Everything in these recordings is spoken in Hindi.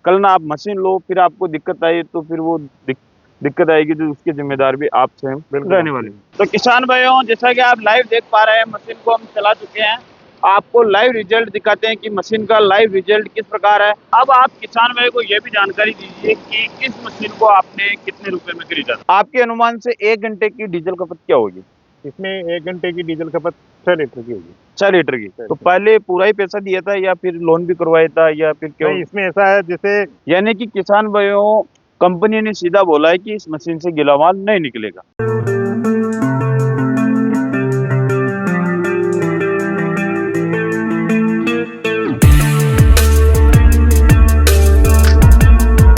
कल ना आप मशीन लो फिर आपको दिक्कत आई तो फिर वो दिक्कत आएगी तो उसकी जिम्मेदार भी आप स्वयं रहने वाले। तो किसान भाइयों, जैसा कि आप लाइव देख पा रहे हैं, मशीन को हम चला चुके हैं, आपको लाइव रिजल्ट दिखाते हैं कि मशीन का लाइव रिजल्ट किस प्रकार है। अब आप किसान भाई को यह भी जानकारी दीजिए कि इस मशीन को आपने कितने रुपए में खरीदा। आपके अनुमान से 1 घंटे की डीजल खपत क्या होगी? इसमें 1 घंटे की डीजल खपत 6 लीटर की होगी। 6 लीटर की। तो पहले पूरा ही पैसा दिया था या फिर लोन भी करवाया था या फिर क्यों? नहीं, इसमें ऐसा है जैसे यानी कि किसान भाइयों, कंपनी ने सीधा बोला है कि इस मशीन से गीला माल नहीं निकलेगा।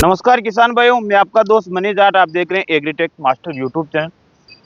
नमस्कार किसान भाइयों, मैं आपका दोस्त मनीष जाट। आप देख रहे हैं एग्रीटेक मास्टर यूट्यूब चैनल।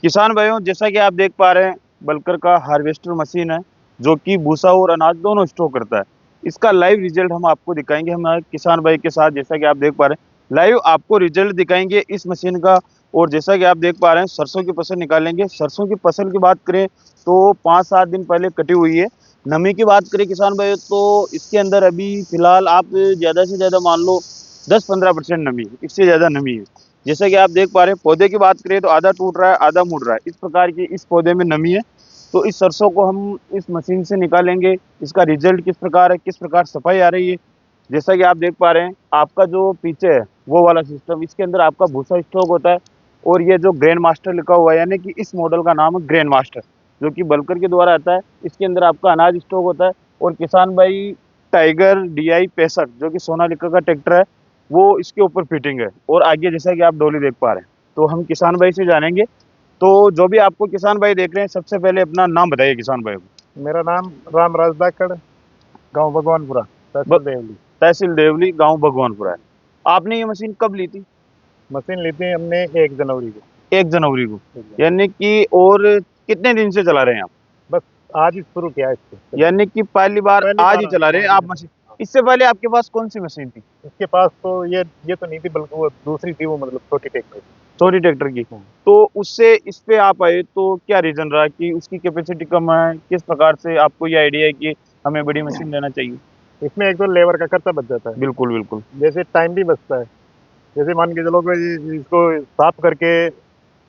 किसान भाइयों, जैसा कि आप देख पा रहे हैं, बलकर का हार्वेस्टर मशीन है जो कि भूसा और अनाज दोनों स्टोर करता है। इसका लाइव रिजल्ट हम आपको दिखाएंगे हमारे किसान भाई के साथ। जैसा कि आप देख पा रहे हैं, लाइव आपको रिजल्ट दिखाएंगे इस मशीन का। और जैसा कि आप देख पा रहे हैं, सरसों की फसल निकालेंगे। सरसों की फसल की बात करें तो 5-7 दिन पहले कटी हुई है। नमी की बात करें किसान भाई तो इसके अंदर अभी फिलहाल आप ज़्यादा से ज़्यादा मान लो 10-15% नमी है, इससे ज़्यादा नमी है। जैसा कि आप देख पा रहे हैं, पौधे की बात करें तो आधा टूट रहा है, आधा मुड़ रहा है, इस प्रकार की इस पौधे में नमी है। तो इस सरसों को हम इस मशीन से निकालेंगे। इसका रिजल्ट किस प्रकार है, किस प्रकार सफाई आ रही है। जैसा कि आप देख पा रहे हैं, आपका जो पीछे है वो वाला सिस्टम, इसके अंदर आपका भूसा स्टॉक होता है। और ये जो ग्रैंड मास्टर लिखा हुआ है, यानी कि इस मॉडल का नाम है ग्रैंड मास्टर, जो कि बलकर के द्वारा आता है। इसके अंदर आपका अनाज स्टॉक होता है। और किसान भाई, टाइगर DI 65 जो कि सोनालिका का ट्रैक्टर है, वो इसके ऊपर फिटिंग है। और आगे जैसा कि आप डोली देख पा रहे हैं, तो हम किसान भाई से जानेंगे। तो जो भी आपको किसान भाई देख रहे हैं, सबसे पहले अपना नाम बताइए किसान भाई को। मेरा नाम रामराज धाकड़, गांव भगवानपुरा, तहसील देवली। तहसील देवली, गांव भगवानपुरा है। आपने ये मशीन कब ली थी? मशीन ली थी हमने 1 जनवरी को। 1 जनवरी को, यानी कि और कितने दिन से चला रहे हैं आप? बस आज ही शुरू किया है इसको। यानी कि पहली बार आज ही चला रहे हैं आप मशीन। इससे पहले आपके पास कौन सी मशीन थी? इसके पास तो ये तो नहीं थी, बल्कि वो दूसरी थी, वो मतलब छोटी ट्रैक्टर। छोटी ट्रैक्टर की। तो उससे इस पे आप आए तो क्या रीजन रहा कि उसकी कैपेसिटी कम है? किस प्रकार से आपको ये आइडिया है कि हमें बड़ी मशीन लेना चाहिए? इसमें एक तो लेबर का खर्चा बच जाता है, बिल्कुल बिल्कुल। जैसे टाइम भी बचता है। जैसे मान के चलो कि इसको साफ करके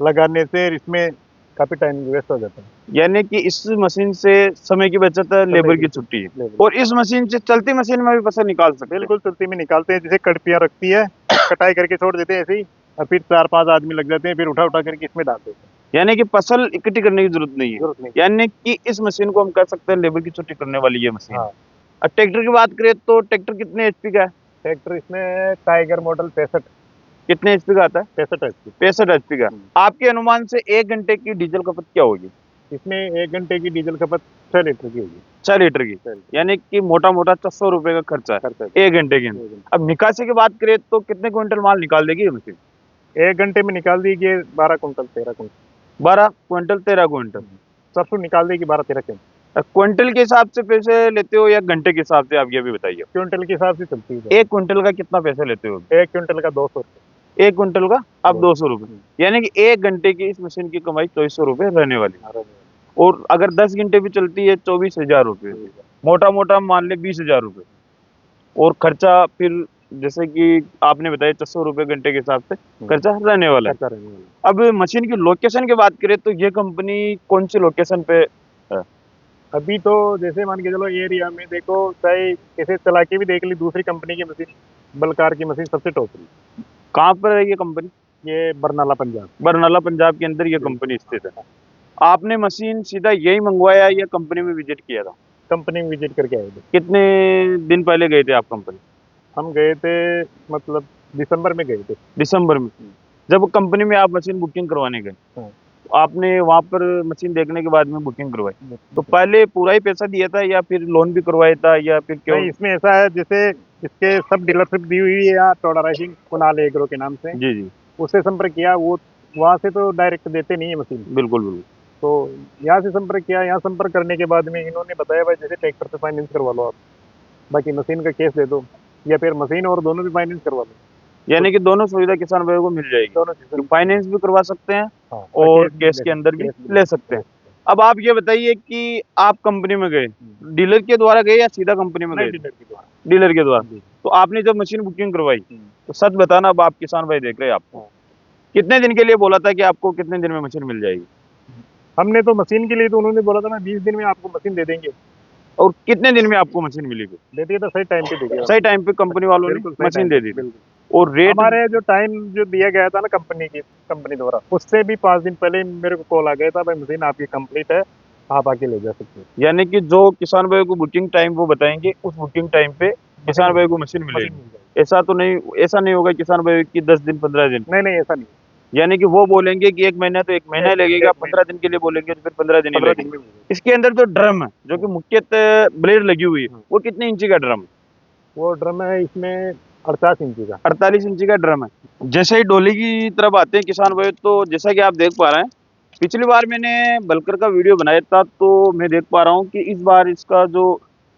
लगाने से इसमें काफी टाइम वेस्ट हो जाता है। यानी कि इस मशीन से समय की बचत है, लेबर की छुट्टी है। और इस मशीन से चलती मशीन में भी फसल निकाल सकते हैं। बिल्कुल, चलती में निकालते हैं। जैसे कड़पियाँ रखती है, कटाई करके छोड़ देते हैं ऐसे ही, और फिर 4-5 आदमी लग जाते हैं, फिर उठा करके इसमें डालते हैं। यानी कि फसल इकट्ठी करने की जरूरत नहीं है। जरूरत नहीं। यानी कि इस मशीन को हम कह सकते हैं लेबर की छुट्टी करने वाली ये मशीन। हाँ। अब ट्रैक्टर की बात करें तो ट्रैक्टर कितने HP का है? ट्रैक्टर इसमें टाइगर मॉडल 65। कितने HP का आता है? 65 HP। 65 HP का। आपके अनुमान से 1 घंटे की डीजल खपत क्या होगी? इसमें 1 घंटे की डीजल खपत 6 लीटर की होगी। 6 लीटर की। यानी कि मोटा मोटा 400 रुपए का खर्चा है 1 घंटे के अंदर। अब निकासी की बात करें तो कितने क्विंटल माल निकाल देगी ये मशीन? 1 घंटे में निकाल देगी 12 कुंटल 13 कुंटल। 12 क्विंटल 13 क्विंटल सरसों निकाल देगी 12-13 क्विंटल। क्विंटल के हिसाब से पैसे लेते हो या घंटे के हिसाब से? आप ये भी बताइए। क्विंटल के हिसाब से चलती है। 1 क्विंटल का कितना पैसे लेते हो? 1 क्विंटल का 200 रुपये। 1 क्विंटल का आप 200 रुपये। यानी कि 1 घंटे की इस मशीन की कमाई 2400 रुपये रहने वाली है। और अगर 10 घंटे भी चलती है 24,000 रुपये, मोटा मोटा मान ले 20,000 रुपये। और खर्चा फिर जैसे कि आपने बताया 400 रुपये घंटे के हिसाब से खर्चा रहने वाला है। अब मशीन की लोकेशन की बात करें तो ये कंपनी कौन सी लोकेशन पे है? अभी तो जैसे मान के चलो एरिया में देखो, चाहे कैसे चला के भी देख ली, दूसरी कंपनी की मशीन, बलकार की मशीन सबसे टॉप रही। कहाँ पर है ये कंपनी? ये बरनाला पंजाब। बरनाला पंजाब के अंदर ये कंपनी स्थित है। आपने मशीन सीधा यही मंगवाया या कंपनी में विजिट किया था? कंपनी में विजिट करके आए थे। कितने दिन पहले गए थे आप कंपनी? हम गए थे मतलब दिसंबर में गए थे। दिसंबर में? जब कंपनी में आप मशीन बुकिंग करवाने गए, तो आपने वहाँ पर मशीन देखने के बाद में बुकिंग करवाई, तो पहले पूरा ही पैसा दिया था या फिर लोन भी करवाया था या फिर क्यों? नहीं, इसमें ऐसा है जैसे इसके सब डीलरशिप दी हुई है यहाँ टोडा राइसिंग कुणाल एग्रो के नाम से। जी जी। उससे संपर्क किया, वो वहाँ से तो डायरेक्ट देते नहीं है मशीन। बिल्कुल बिल्कुल। तो यहाँ से संपर्क किया, यहाँ संपर्क करने के बाद में इन्होंने बताया भाई जैसे ट्रैक्टर से फाइनेंस करवा लो आप, बाकी मशीन का केस दे दो, या फिर मशीन और दोनों भी फाइनेंस करवा लो। यानी कि दोनों सुविधा किसान भाइयों को मिल जाएगी। दोनों चीजें फाइनेंस भी करवा सकते हैं हाँ, और केस के अंदर भी ले सकते हैं। अब आप ये बताइए कि आप कंपनी में गए, डीलर के द्वारा गए या सीधा कंपनी में नहीं, गए? डीलर की द्वारा। डीलर के द्वारा। जी। तो आपने जब मशीन बुकिंग करवाई, हम्म। तो सच बताना, अब आप किसान भाई देख रहे हैं आपको, हाँ। कितने दिन के लिए बोला था कि आपको कितने दिन में मशीन मिल जाएगी? हमने तो मशीन के लिए तो उन्होंने बोला था ना 20 दिन में आपको मशीन दे देंगे। और कितने दिन में आपको मशीन मिली फिर? दे दिया था, सही टाइम पे दे दिया। सही टाइम पे कंपनी वालों ने बिल्कुल सही मशीन टाइम दे पे, दी थी। बिल्कुल। और रेट? हमारे जो टाइम जो दिया गया था ना कंपनी द्वारा, उससे भी 5 दिन पहले ही मेरे को कॉल आ गया था, भाई मशीन आपकी कंप्लीट है, आप आके ले जा सकते हो। यानी कि जो किसान भाई को बुकिंग टाइम वो बताएंगे, उस बुकिंग टाइम पे मशीन किसान मिल भाई को मशीन मशीन मिलेगी। मिल जाएगी। ऐसा तो नहीं, ऐसा नहीं होगा किसान भाई की 10 दिन 15 दिन? नहीं नहीं, ऐसा नहीं। यानी कि वो बोलेंगे कि 1 महीना, तो 1 महीना ही लगेगा, एक महीने, 15 दिन के लिए बोलेंगे तो फिर 15 दिन ही 15 दिन लगेंगे। में मिल जाएगी। इसके अंदर जो ड्रम है, जो कि मुख्यतः ब्लेड लगी हुई है, हाँ। वो कितने इंची का ड्रम है? वो ड्रम है इसमें 48 इंची का। 48 इंची का ड्रम है। जैसे ही डोली की तरफ आते हैं किसान भाई, तो जैसा कि आप देख पा रहे हैं, पिछली बार मैंने बलकर का वीडियो बनाया था, तो मैं देख पा रहा हूँ कि इस बार इसका जो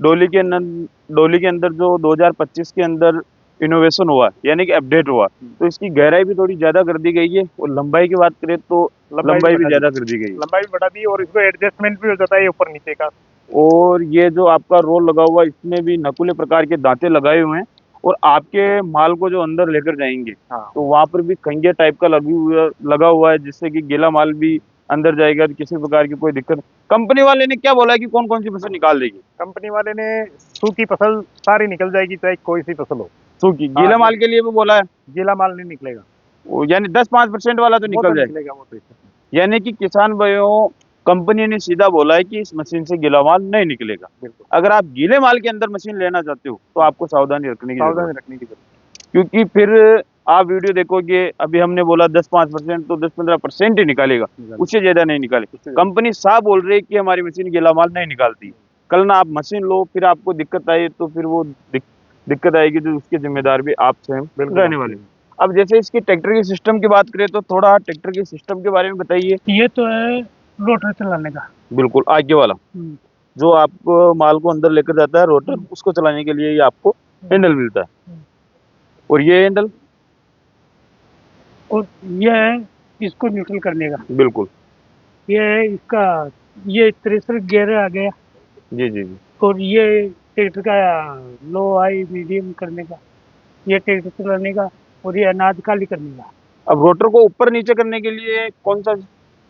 डोली के अंदर डोली के अंदर जो 2025 के अंदर इनोवेशन हुआ, यानी कि अपडेट हुआ, तो इसकी गहराई भी थोड़ी ज़्यादा कर दी गई है, और लंबाई की बात करें तो लंबाई भी बढ़ा दी, ज़्यादा कर दी गई है। लंबाई भी बढ़ा दी, और इसको एडजस्टमेंट भी हो जाता है ऊपर नीचे का। और ये जो आपका रोल लगा हुआ है, इसमें भी नकुले प्रकार के दांते लगाए हुए हैं, और आपके माल को जो अंदर लेकर जाएंगे, हाँ। तो वहां पर भी खंगे टाइप का लगा हुआ है, जिससे कि गीला माल भी अंदर जाएगा, तो किसी प्रकार की कोई दिक्कत। कंपनी वाले ने क्या बोला है कि कौन कौन सी फसल निकाल देगी? कंपनी वाले ने सूखी फसल सारी निकल जाएगी, चाहे कोई सी फसल हो। सूखी हाँ, गीला माल के लिए भी बोला है? गीला माल नहीं निकलेगा। यानी 10-5% वाला तो वो तो निकल जाए। निकलेगा, वो तो इसका। यानी कि किसान भाइयों, कंपनी ने सीधा बोला है कि इस मशीन से गीला माल नहीं निकलेगा। बिल्कुल अगर आप गीले माल के अंदर मशीन लेना चाहते हो, तो आपको सावधानी रखने की जरूरत है। सावधानी रखने की जरूरत क्योंकि फिर आप वीडियो देखोगे, अभी हमने बोला 10-5%, तो 10-15% ही निकालेगा, है। उससे ज्यादा नहीं निकाले। उससे ज्यादा। कंपनी साफ बोल रही है कि हमारी मशीन गीला माल नहीं निकालती। कल ना आप मशीन लो, फिर आपको दिक्कत आई, तो फिर वो दिक्कत आएगी, तो उसके जिम्मेदार भी आप स्वयं बिल्कुल रहने वाले। अब जैसे इसके ट्रैक्टर के सिस्टम की बात करें, तो थोड़ा ट्रैक्टर के सिस्टम के बारे में बताइए। ये तो है रोटर चलाने का। बिल्कुल आगे वाला, जो आपको माल को अंदर लेकर जाता है रोटर, उसको चलाने के लिए ये आपको हैंडल मिलता है। और ये हैंडल, और ये है इसको न्यूट्रल करने का। बिल्कुल, ये है इसका, ये थ्रेशर गियर आ गया। जी जी जी, और ये ट्रैक्टर का लो हाई मीडियम करने का, ये ट्रैक्टर चलाने का, और ये अनाज खाली करने का। अब रोटर को ऊपर नीचे करने के लिए कौन सा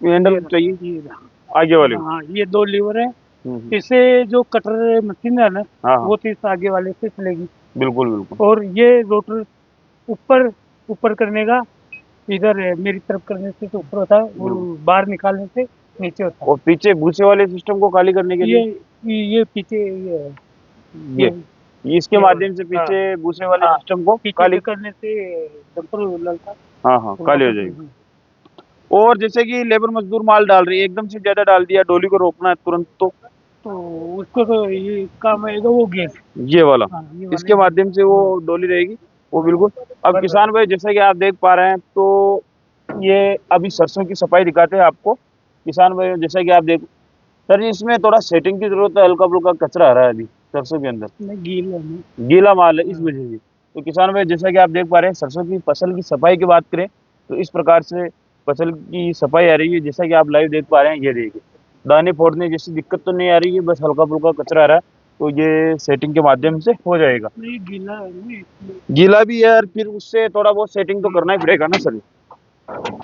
हैंडल चाहिए? ये आगे वाले? हाँ, ये 2 लीवर है। हम्म, इससे जो कटर मशीन है ना, हाँ हाँ, वो तो इस आगे वाले से चलेगी। बिल्कुल बिल्कुल। और ये रोटर ऊपर ऊपर करने का, इधर मेरी तरफ करने से तो ऊपर होता है, और बिल्कुल। बाहर निकालने से नीचे होता है। और पीछे भूसे वाले सिस्टम को खाली करने के लिए? ये पीछे ये है, ये इसके ये माध्यम से हाँ, पीछे भूसे वाले हाँ, सिस्टम को पीछे खाली, से करने से डंपर ललका हाँ हाँ, खाली हो जाएगी। और जैसे कि लेबर मजदूर माल डाल रही है, एकदम से ज्यादा डाल दिया, डोली को रोकना है तुरंत, तो उसको तो ये काम आएगा वो गेट। ये वाला, हाँ, ये वाला इसके माध्यम से वो डोली रहेगी, वो बिल्कुल। अब किसान भाई, जैसा कि आप देख पा रहे हैं, तो ये अभी सरसों की सफाई दिखाते हैं आपको। किसान भाई, जैसा कि आप देख, सर जी इसमें थोड़ा सेटिंग की जरूरत है, हल्का फुल्का कचरा आ रहा है अभी सरसों के अंदर, गीला माल है इस वजह से। तो किसान भाई, जैसा कि आप देख पा रहे हैं, सरसों की फसल की सफाई की बात करें, तो इस प्रकार से फसल की सफाई आ रही है, जैसा कि आप लाइव देख पा रहे हैं। ये देखिए, दाने फोड़ने जैसी दिक्कत तो नहीं आ रही है, बस हल्का फुल्का कचरा आ रहा है, तो ये सेटिंग के माध्यम से हो जाएगा। गीला भी है, और फिर उससे थोड़ा बहुत सेटिंग तो करना ही पड़ेगा ना सर।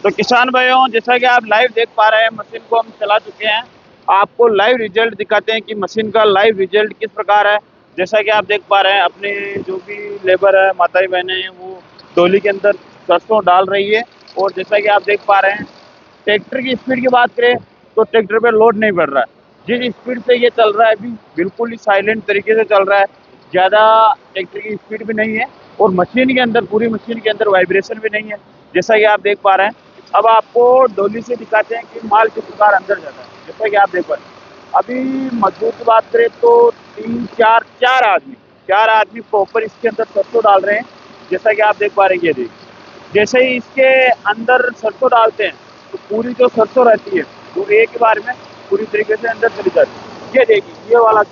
तो किसान भाइयों, जैसा कि आप लाइव देख पा रहे हैं, मशीन को हम चला चुके हैं, आपको लाइव रिजल्ट दिखाते हैं कि मशीन का लाइव रिजल्ट किस प्रकार है। जैसा कि आप देख पा रहे हैं, अपने जो भी लेबर है, माताएं बहनें हैं, वो डोली के अंदर सरसों डाल रही है। और जैसा कि आप देख पा रहे हैं, ट्रैक्टर की स्पीड की बात करें, तो ट्रैक्टर पे लोड नहीं बढ़ रहा है। जिस स्पीड से ये चल रहा है अभी, बिल्कुल ही साइलेंट तरीके से चल रहा है, ज़्यादा ट्रैक्टर की स्पीड भी नहीं है, और मशीन के अंदर, पूरी मशीन के अंदर वाइब्रेशन भी नहीं है, जैसा कि आप देख पा रहे हैं। अब आपको डोली से दिखाते हैं कि माल किस प्रकार अंदर जाता है। जैसा कि आप देख पा रहे हैं, अभी मजदूर की बात करें तो 4 आदमी प्रॉपर इसके अंदर सरसों डाल रहे हैं। जैसा कि आप देख पा रहे हैं, ये देखिए, जैसे ही इसके अंदर सरसों डालते हैं, तो पूरी जो सरसों रहती है, वो एक ही बार में पूरी तरीके से अंदर चली जाती है। ये देखिए, ये वाला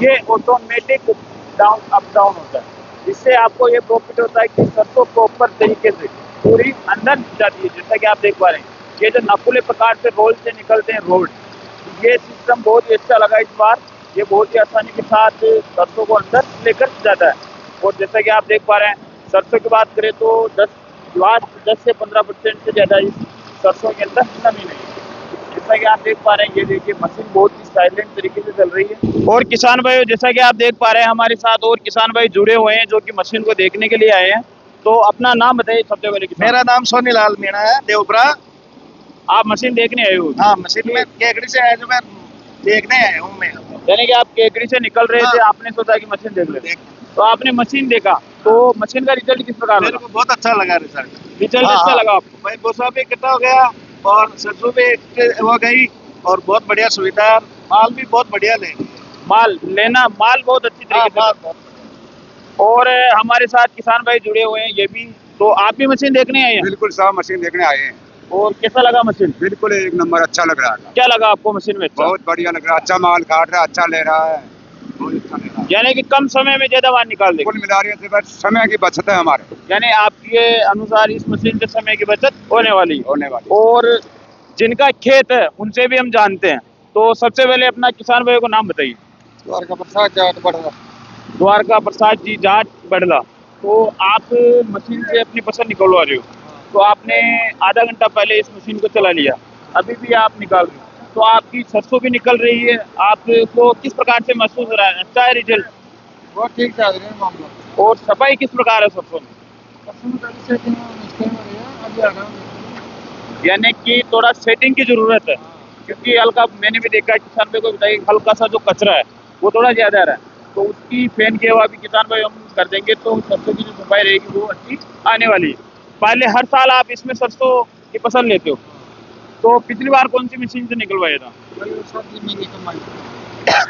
ये ऑटोमेटिक डाउन अप डाउन होता है। इससे आपको ये प्रॉफिट होता है कि सरसों प्रॉपर तरीके से पूरी अंदर जाती है, जैसा कि आप देख पा रहे हैं। ये जो नकुले प्रकार से रोल से निकलते हैं रोड, ये सिस्टम बहुत ही अच्छा लगा इस बार। ये बहुत ही आसानी के साथ सरसों को अंदर लेकर जाता है। और जैसा कि आप देख पा रहे हैं, सरसों की बात करें तो 10 से 15% से ज़्यादा इस सरसों के अंदर नमी नहीं है। जैसा कि आप देख पा रहे हैं, ये देखिए मशीन बहुत ही साइलेंट तरीके से चल रही है। और किसान भाइयों, जैसा कि आप देख पा रहे हैं, हमारे साथ और किसान भाई जुड़े हुए हैं जो कि मशीन को देखने के लिए आए हैं। तो अपना नाम बताइए सबसे पहले। किसान, मेरा नाम सोनीलाल मीणा है, देवपुरा। आप मशीन देखने आए हो? हाँ, मशीन में केकड़ी से आया, जो मैं देखने आया हूँ मैं। यानी कि आप केकड़ी से निकल रहे थे, आपने सोचा कि मशीन देख ले, तो आपने मशीन देखा, तो मशीन का रिजल्ट किस प्रकार मेरे लगा? को बहुत अच्छा लगा रिजल्ट। रिजल्ट हाँ, अच्छा हाँ। लगा आपको? भाई भूसा भी इकट्ठा हो गया और सरसों भी हो गई और बहुत बढ़िया सुविधा। माल भी बहुत बढ़िया ले माल बहुत अच्छी तरीके से। माल और हमारे साथ किसान भाई जुड़े हुए हैं, ये भी। तो आप भी मशीन देखने आए हैं? बिल्कुल साहब, मशीन देखने आए हैं। और कैसा लगा मशीन? बिल्कुल एक नंबर, अच्छा लग रहा है। क्या लगा आपको मशीन में? अच्छा, बहुत बढ़िया लग रहा है, अच्छा माल काट रहा है, अच्छा ले रहा है, बहुत अच्छा ले रहा है। यानी कि कम समय में ज्यादा माल निकाल देगा। कुल मिला रही है, बस समय की बचत है हमारे, यानी आपके अनुसार इस मशीन से समय की बचत होने वाली है। होने वाली। और जिनका खेत है उनसे भी हम जानते हैं, तो सबसे पहले अपना किसान भाई को नाम बताइए। द्वारका प्रसाद जाट बढ़ा। द्वारका प्रसाद जी, जाट बड़ला। तो आप मशीन से अपनी फसल निकलवा रहे हो, तो आपने आधा घंटा पहले इस मशीन को चला लिया, अभी भी आप निकाल रहे हो, तो आपकी सरसों भी निकल रही है। आपको किस प्रकार से महसूस हो रहा है? अच्छा है रिजल्ट? बहुत ठीक चल रहा है मामला। और सफाई किस प्रकार है सरसों में? यानी कि थोड़ा सेटिंग की जरूरत है, क्योंकि हल्का, मैंने भी देखा है किसान भाई को बताइए, हल्का सा जो कचरा है वो थोड़ा ज्यादा आ रहा है, तो उसकी फैन के हवा भी किसान भाई हम कर देंगे तो सरसों की जो सफाई रहेगी वो अच्छी आने वाली है। पहले हर साल आप इसमें सरसों की फसल लेते हो, तो पिछली बार कौन सी मशीन से निकलवाया था?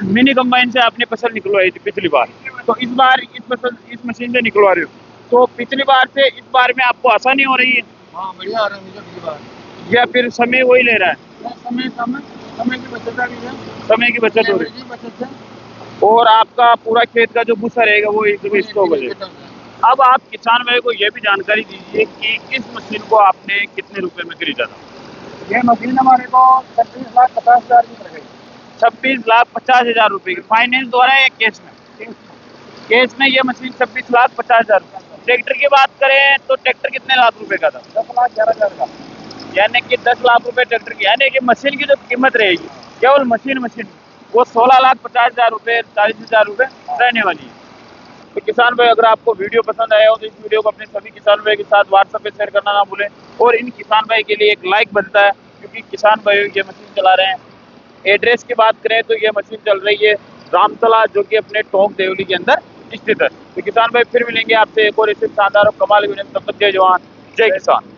मिनी कंबाइन से आपने फसल निकलवाई थी पिछली बार, तो इस बार इस मशीन से निकलवा रहे हो, तो पिछली बार से इस बार में आपको आसानी हो रही है हाँ, बढ़िया आ रहा है मुझे बार। या फिर समय वही ले रहा है? समय की बचत आ रही है। समय की बचत हो रही है। बचत है। और आपका पूरा खेत का जो भूसा रहेगा वो एकदम स्टॉक हो जाएगा। अब आप किसान भाई को ये भी जानकारी दीजिए कि इस मशीन को आपने कितने रुपए में खरीदा था? ये मशीन हमारे को 26,50,000 की पड़ गई। 26,50,000 रुपए की फाइनेंस द्वारा या कैश में? कैश में ये मशीन 26,50,000 रुपए। ट्रैक्टर की बात करें तो ट्रैक्टर कितने लाख रुपए का था? 10,11,000 का। यानी कि 10 लाख रुपए ट्रैक्टर की, यानी कि मशीन की जो कीमत रहेगी केवल मशीन वो 16,50,000 रुपए, 40,000 रुपए रहने वाली है। तो किसान भाई, अगर आपको वीडियो पसंद आया हो तो इस वीडियो को अपने सभी किसान भाई के साथ व्हाट्सएप पे शेयर करना ना भूलें। और इन किसान भाई के लिए एक लाइक बनता है, क्योंकि किसान भाई ये मशीन चला रहे हैं। एड्रेस की बात करें तो ये मशीन चल रही है रामतला, जो कि अपने टोंक देवली के अंदर स्थित है। तो किसान भाई, फिर मिलेंगे आपसे एक और ऐसे शानदार और कमाल वीडियो में। तब तक जय जवान जय किसान।